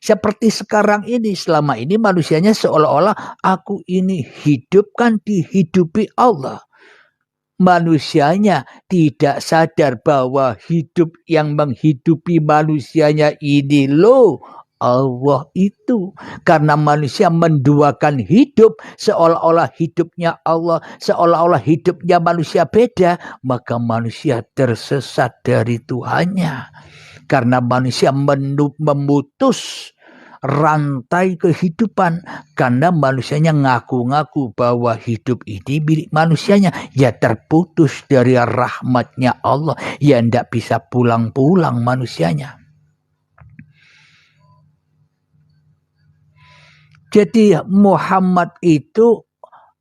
Seperti sekarang ini, selama ini manusianya seolah-olah aku ini hidup kan dihidupi Allah. Manusianya tidak sadar bahwa hidup yang menghidupi manusianya ini loh Allah itu. Karena manusia menduakan hidup seolah-olah hidupnya Allah, seolah-olah hidupnya manusia beda, maka manusia tersesat dari Tuhannya. Karena manusia memutus rantai kehidupan, karena manusianya ngaku-ngaku bahwa hidup ini milik manusianya, ya terputus dari rahmatnya Allah, ya tidak bisa pulang-pulang manusianya. Jadi Muhammad itu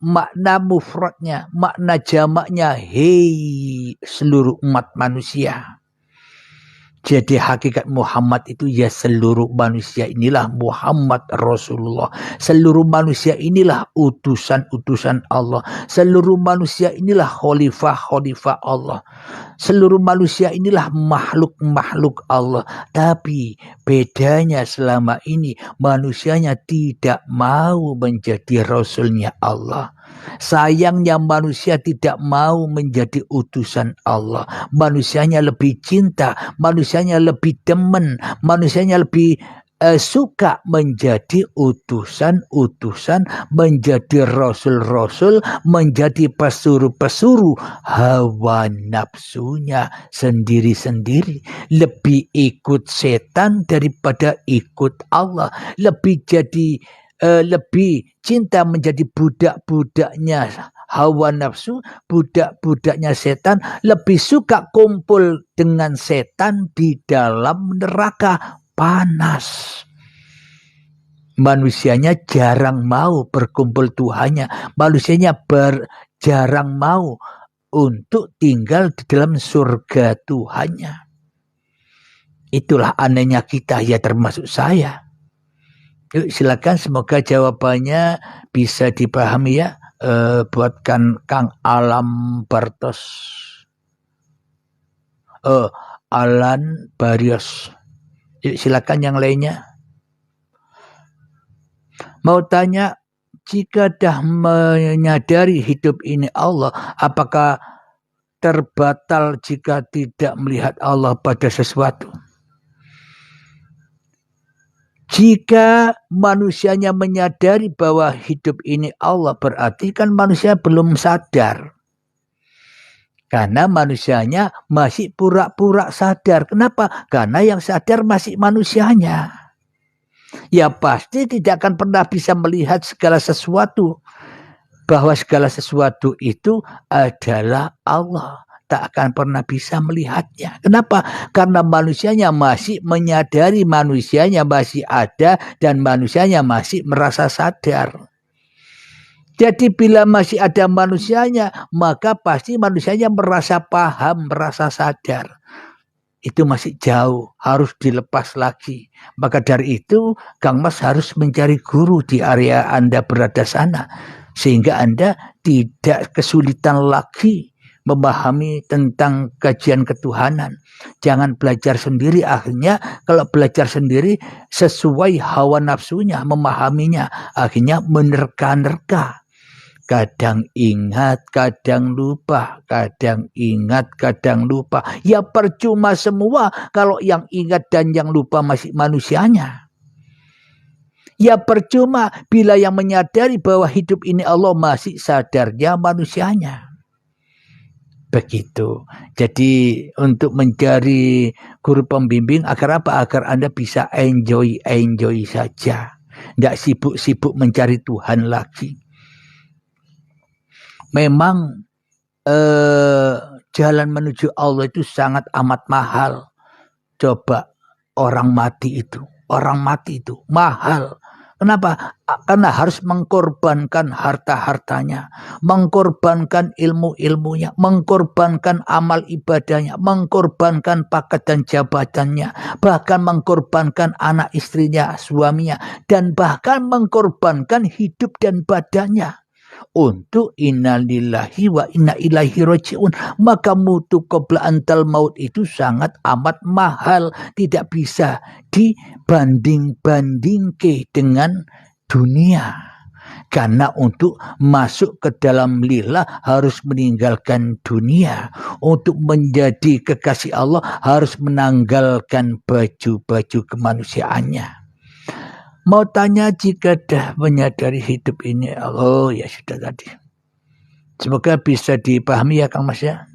makna mufradnya, makna jamaknya hei seluruh umat manusia. Jadi hakikat Muhammad itu ya seluruh manusia inilah Muhammad Rasulullah. Seluruh manusia inilah utusan-utusan Allah. Seluruh manusia inilah khalifah-khalifah Allah. Seluruh manusia inilah makhluk-makhluk Allah. Tapi bedanya selama ini manusianya tidak mau menjadi Rasulnya Allah. Sayangnya manusia tidak mau menjadi utusan Allah. Manusianya lebih cinta, manusianya lebih demen, manusianya lebih suka menjadi utusan-utusan, menjadi rasul-rasul, menjadi pesuruh-pesuruh hawa nafsunya sendiri-sendiri. Lebih ikut setan daripada ikut Allah. Lebih cinta menjadi budak-budaknya hawa nafsu, budak-budaknya setan, lebih suka kumpul dengan setan di dalam neraka panas. Manusianya jarang mau berkumpul Tuhannya, manusianya jarang mau untuk tinggal di dalam surga Tuhannya. Itulah anehnya kita, ya termasuk saya. Yuk silakan, semoga jawabannya bisa dipahami ya. Buatkan Kang Alam Bartos, Alan Barrios. Yuk silakan yang lainnya. Mau tanya, jika dah menyadari hidup ini Allah, apakah terbatal jika tidak melihat Allah pada sesuatu? Jika manusianya menyadari bahwa hidup ini Allah, berarti kan manusia belum sadar. Karena manusianya masih pura-pura sadar. Kenapa? Karena yang sadar masih manusianya. Ya pasti tidak akan pernah bisa melihat segala sesuatu. Bahwa segala sesuatu itu adalah Allah. Tak akan pernah bisa melihatnya. Kenapa? Karena manusianya masih menyadari manusianya masih ada dan manusianya masih merasa sadar. Jadi bila masih ada manusianya, maka pasti manusianya merasa paham, merasa sadar. Itu masih jauh, harus dilepas lagi. Maka dari itu, Kang Mas harus mencari guru di area Anda berada sana. Sehingga Anda tidak kesulitan lagi memahami tentang kajian ketuhanan. Jangan belajar sendiri, akhirnya kalau belajar sendiri sesuai hawa nafsunya, memahaminya, akhirnya menerka-nerka. Kadang ingat, kadang lupa, kadang ingat, kadang lupa. Ya percuma semua kalau yang ingat dan yang lupa masih manusianya. Ya percuma bila yang menyadari bahwa hidup ini Allah masih sadarnya manusianya. Begitu. Jadi untuk mencari guru pembimbing agar apa? Agar Anda bisa enjoy saja. Tidak sibuk-sibuk mencari Tuhan lagi. Memang jalan menuju Allah itu sangat amat mahal. Coba orang mati itu mahal. Kenapa? Karena harus mengkorbankan harta-hartanya, mengkorbankan ilmu-ilmunya, mengkorbankan amal ibadahnya, mengkorbankan pangkat dan jabatannya, bahkan mengkorbankan anak istrinya, suaminya, dan bahkan mengkorbankan hidup dan badannya. untuk innalillahi wa inna ilaihi rajiun. Maka mutu qabla antal maut itu sangat amat mahal, tidak bisa dibanding-bandingke dengan dunia. Karena untuk masuk ke dalam lillah harus meninggalkan dunia. Untuk menjadi kekasih Allah harus menanggalkan baju-baju kemanusiaannya. Mau tanya jika dah menyadari hidup ini, oh ya sudah tadi. Semoga bisa dipahami ya Kang Mas ya.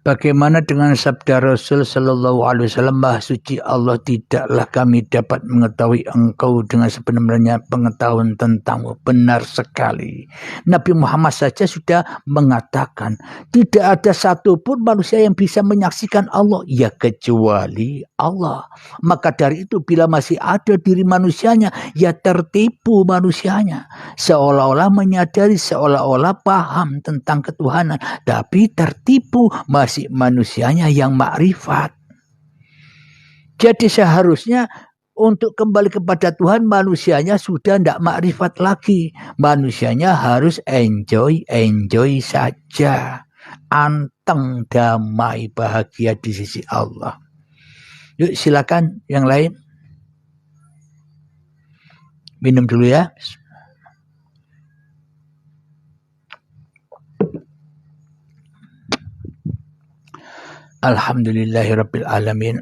Bagaimana dengan sabda Rasul sallallahu alaihi wasallam, Maha suci Allah, tidaklah kami dapat mengetahui engkau dengan sebenarnya pengetahuan tentangmu. Benar sekali. Nabi Muhammad saja sudah mengatakan tidak ada satupun manusia yang bisa menyaksikan Allah ya kecuali Allah. Maka dari itu bila masih ada diri manusianya ya tertipu manusianya. Seolah-olah menyadari, seolah-olah paham tentang ketuhanan, tapi tertipu masih manusianya yang makrifat. Jadi seharusnya untuk kembali kepada Tuhan manusianya sudah tidak makrifat lagi. Manusianya harus enjoy saja. Anteng, damai, bahagia di sisi Allah. Yuk silakan yang lain. Minum dulu ya. Alhamdulillahirabbil alamin.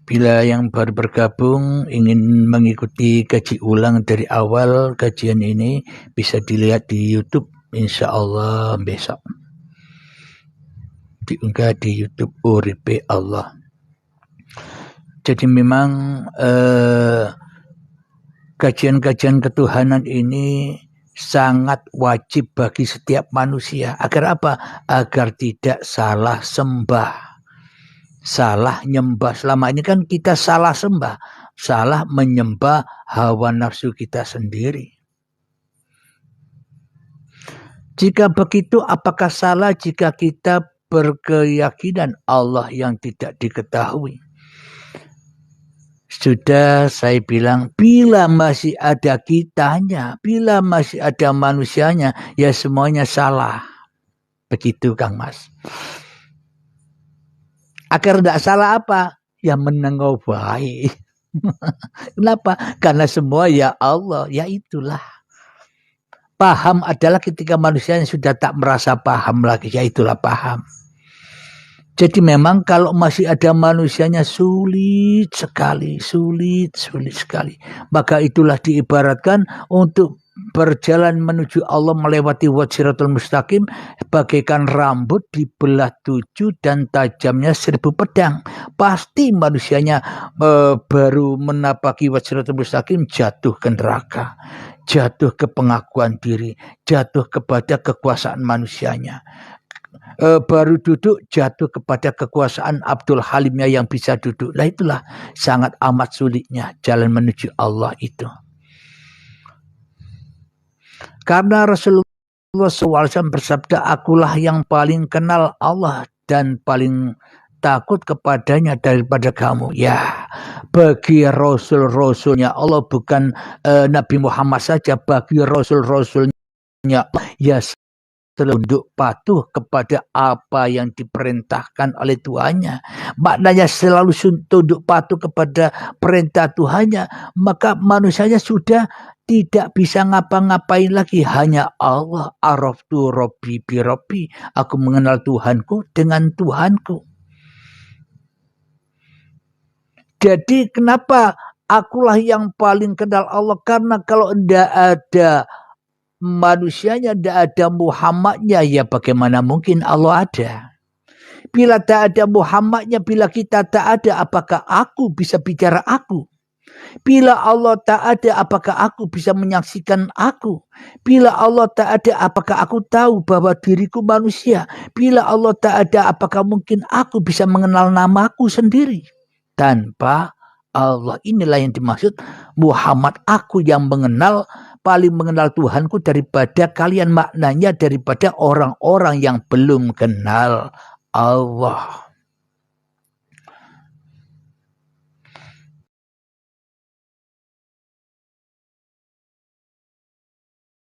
Bila yang baru bergabung ingin mengikuti kaji ulang dari awal kajian ini bisa dilihat di YouTube insyaallah besok. Diunggah di YouTube Uripe Allah. Jadi memang kajian-kajian ketuhanan ini sangat wajib bagi setiap manusia. Agar apa? Agar tidak salah sembah, salah nyembah. Selama ini kan kita salah sembah, salah menyembah hawa nafsu kita sendiri. Jika begitu, apakah salah jika kita berkeyakinan Allah yang tidak diketahui? Sudah saya bilang, bila masih ada kitanya, bila masih ada manusianya, ya semuanya salah. Begitu Kang Mas. Agar tidak salah apa? Ya menengok baik. Kenapa? Karena semua ya Allah, ya itulah. Paham adalah ketika manusia yang sudah tak merasa paham lagi, ya itulah paham. Jadi memang kalau masih ada manusianya sulit sekali. Maka itulah diibaratkan untuk berjalan menuju Allah melewati siratal mustaqim bagaikan rambut dibelah 7 dan tajamnya 1000 pedang. Pasti manusianya baru menapaki siratal mustaqim jatuh ke neraka, jatuh ke pengakuan diri, jatuh kepada kekuasaan manusianya. Baru duduk jatuh kepada kekuasaan Abdul Halimnya yang bisa duduk. Nah itulah sangat amat sulitnya jalan menuju Allah itu. Karena Rasulullah SAW bersabda, akulah yang paling kenal Allah dan paling takut kepadanya daripada kamu. Ya, bagi Rasul-Rasulnya Allah, bukan Nabi Muhammad saja, bagi Rasul-Rasulnya ya tunduk patuh kepada apa yang diperintahkan oleh Tuhannya. Maknanya selalu tunduk patuh kepada perintah Tuhannya. Maka manusianya sudah tidak bisa ngapa-ngapain lagi. Hanya Allah. Araftu Rabbi bi Rabbi. Aku mengenal Tuhanku dengan Tuhanku. Jadi kenapa akulah yang paling kenal Allah? Karena kalau tidak ada manusianya, tidak ada Muhammadnya, ya bagaimana mungkin Allah ada? Bila tak ada Muhammadnya, bila kita tak ada, apakah aku bisa bicara aku? Bila Allah tak ada, apakah aku bisa menyaksikan aku? Bila Allah tak ada, apakah aku tahu bahwa diriku manusia? Bila Allah tak ada, apakah mungkin aku bisa mengenal namaku sendiri? Tanpa Allah, inilah yang dimaksud Muhammad, aku yang mengenal, paling mengenal Tuhanku daripada kalian. Maknanya daripada orang-orang yang belum kenal Allah.